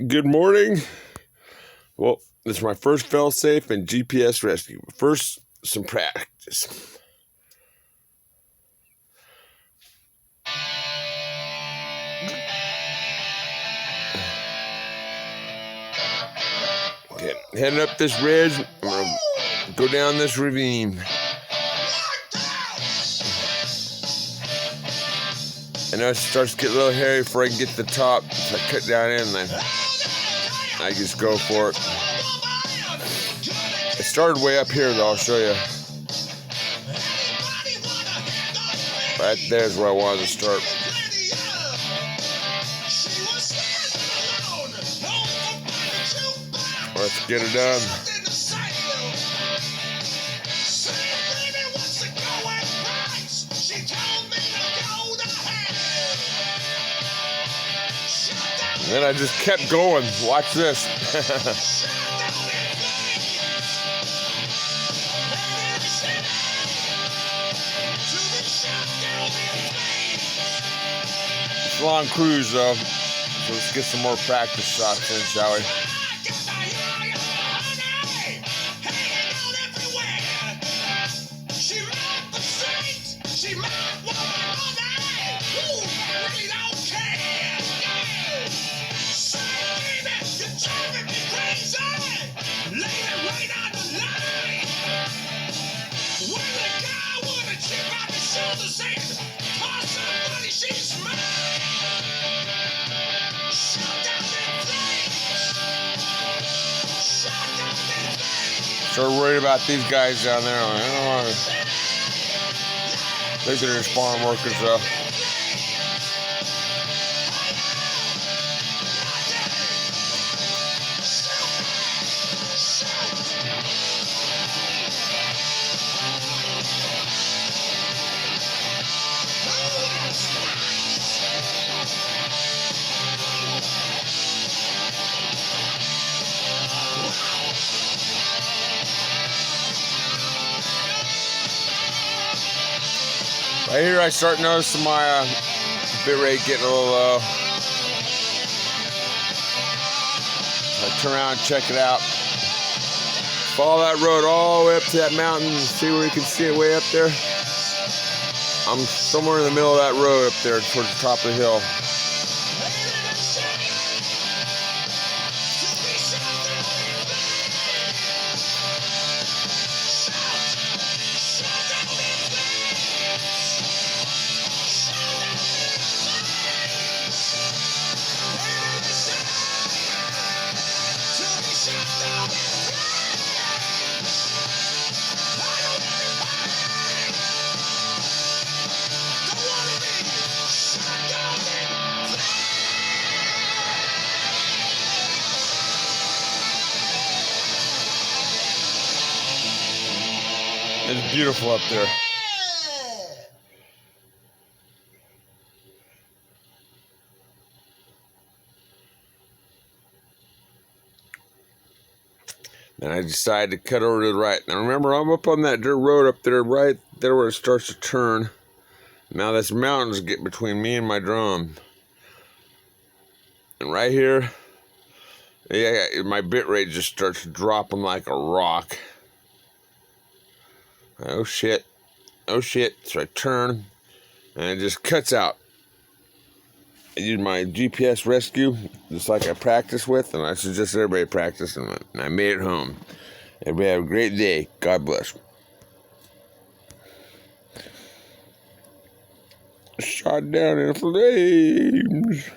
Good morning. Well, this is my first fail-safe and GPS rescue. First, some practice. Okay, heading up this ridge. I'm gonna go down this ravine. I know it starts to get a little hairy before I can get to the top. So I cut down in and then I just go for it. It started way up here though, I'll show you. Right there's where I wanted to start. Let's get it done. And then I just kept going. Watch this. It's a long cruise though, so let's get some more practice shots in, shall we? So worried about these guys down there. I don't know. I think they're just farm workers though. Right here I start noticing my bit rate getting a little low. I turn around and check it out. Follow that road all the way up to that mountain and see where you can see it way up there. I'm somewhere in the middle of that road up there towards the top of the hill. It's beautiful up there. Then I decided to cut over to the right. Now remember, I'm up on that dirt road up there, right there where it starts to turn. Now this mountains get between me and my drum. And right here, yeah, my bit rate just starts dropping like a rock. Oh shit. Oh shit. So I turn and it just cuts out. I use my GPS rescue just like I practice with, and I suggest everybody practice, and I made it home. Everybody have a great day. God bless. Shot down in flames.